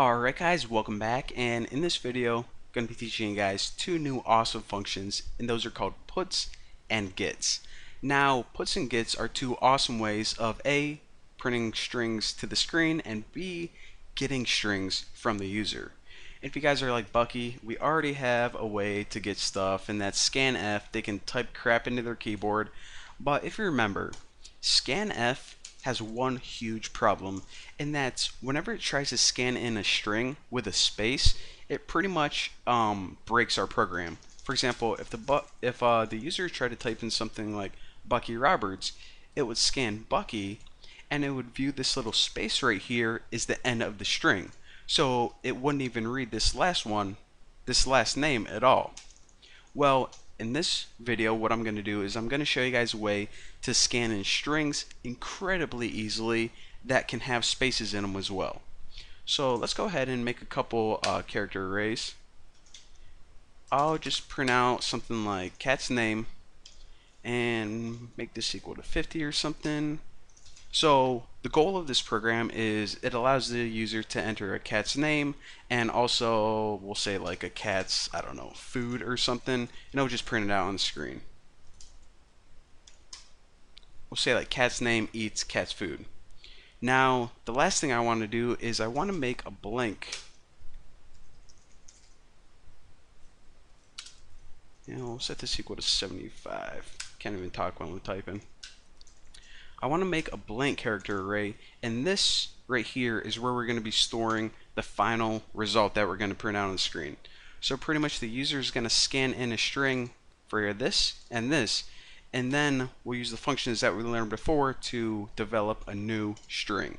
Alright guys, welcome back, and in this video I'm going to be teaching you guys two new awesome functions, and those are called puts and gets. Now puts and gets are two awesome ways of A, printing strings to the screen, and B, getting strings from the user. If you guys are like Bucky, we already have a way to get stuff, and that's scanf. They can type crap into their keyboard, but if you remember, scanf has one huge problem, and that's whenever it tries to scan in a string with a space, it pretty much breaks our program. For example, if the user tried to type in something like Bucky Roberts, it would scan Bucky, and it would view this little space right here is the end of the string. So it wouldn't even read this last name at all. Well, in this video, what I'm going to do is I'm going to show you guys a way to scan in strings incredibly easily that can have spaces in them as well. So let's go ahead and make a couple character arrays. I'll just print out something like cat's name and make this equal to 50 or something. So the goal of this program is it allows the user to enter a cat's name, and also we'll say like a cat's, I don't know, food or something, and it'll just print it out on the screen. We'll say like cat's name eats cat's food. Now the last thing I want to do is I want to make a blank. We'll set this equal to 75. Can't even talk when I'm typing. I want to make a blank character array, and this right here is where we're going to be storing the final result that we're going to print out on the screen. So pretty much the user is going to scan in a string for this, and then we'll use the functions that we learned before to develop a new string.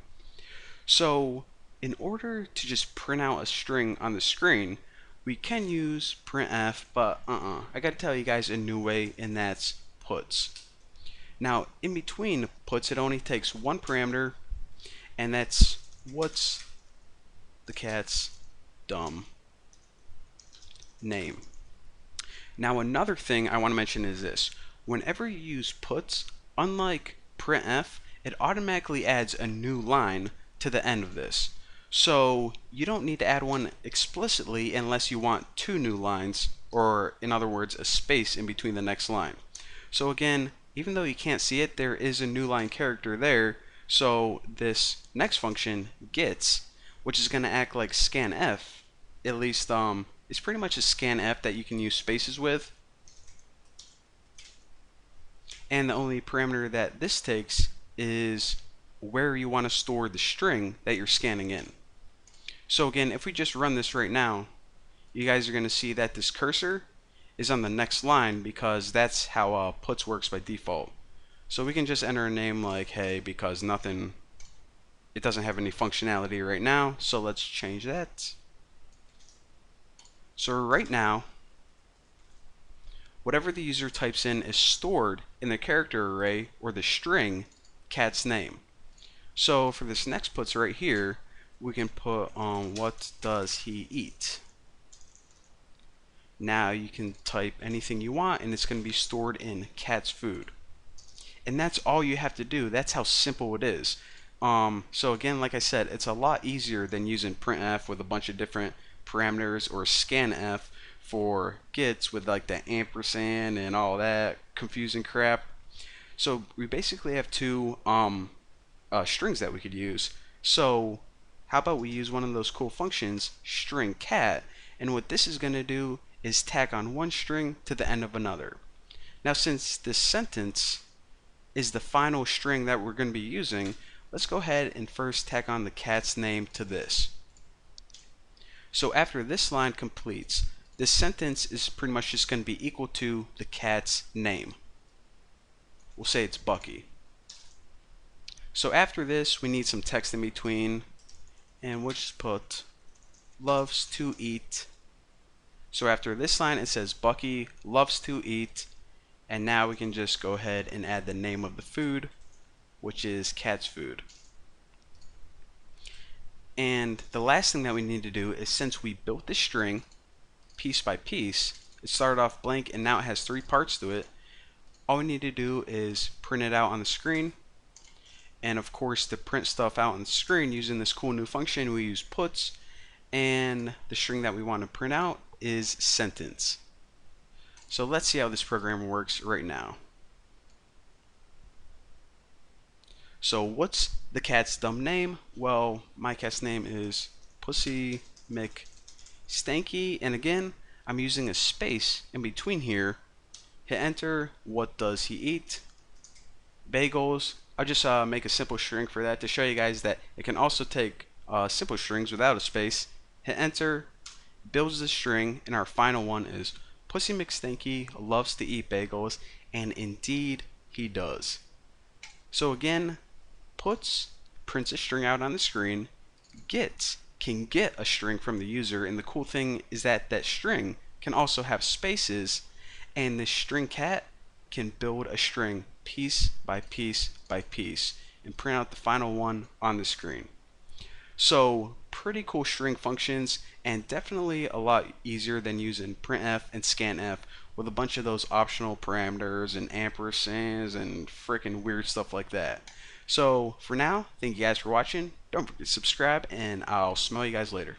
So in order to just print out a string on the screen, we can use printf, but I got to tell you guys a new way, and that's puts. Now, in between puts, it only takes one parameter, and that's what's the cat's dumb name. Now, another thing I want to mention is this. Whenever you use puts, unlike printf, it automatically adds a new line to the end of this. So you don't need to add one explicitly unless you want two new lines, or in other words, a space in between the next line. So again, even though you can't see it, there is a new line character there. So this next function, gets, which is going to act like scanf, at least it's pretty much a scanf that you can use spaces with. And the only parameter that this takes is where you want to store the string that you're scanning in. So again, if we just run this right now, you guys are going to see that this cursor is on the next line, because that's how puts works by default. So we can just enter a name like hey, because it doesn't have any functionality right now, so let's change that. So right now, whatever the user types in is stored in the character array or the string cat's name. So for this next puts right here, we can put what does he eat. Now you can type anything you want, and it's going to be stored in cat's food. And that's all you have to do. That's how simple it is. So again, like I said, it's a lot easier than using printf with a bunch of different parameters, or scanf for gets with like the ampersand and all that confusing crap. So we basically have two strings that we could use. So how about we use one of those cool functions, string cat, and what this is going to do is tack on one string to the end of another. Now since this sentence is the final string that we're going to be using, let's go ahead and first tack on the cat's name to this. So after this line completes, this sentence is pretty much just going to be equal to the cat's name. We'll say it's Bucky. So after this, we need some text in between, and we'll just put loves to eat. So after this line, it says Bucky loves to eat, and now we can just go ahead and add the name of the food, which is cat's food. And the last thing that we need to do is, since we built the string piece by piece, it started off blank and now it has three parts to it, all we need to do is print it out on the screen. And of course, to print stuff out on the screen using this cool new function, we use puts. and the string that we want to print out is sentence. So let's see how this program works right now. So what's the cat's dumb name? Well, my cat's name is Pussy McStanky, and again, I'm using a space in between here. Hit enter. What does he eat? Bagels. I'll just make a simple string for that to show you guys that it can also take simple strings without a space. Hit enter, builds the string, and our final one is Pussy McStanky loves to eat bagels, and indeed he does. So again, puts prints a string out on the screen, gets can get a string from the user, and the cool thing is that that string can also have spaces, and the string cat can build a string piece by piece by piece and print out the final one on the screen. So pretty cool string functions, and definitely a lot easier than using printf and scanf with a bunch of those optional parameters and ampersands and freaking weird stuff like that. So for now, thank you guys for watching. Don't forget to subscribe, and I'll smell you guys later.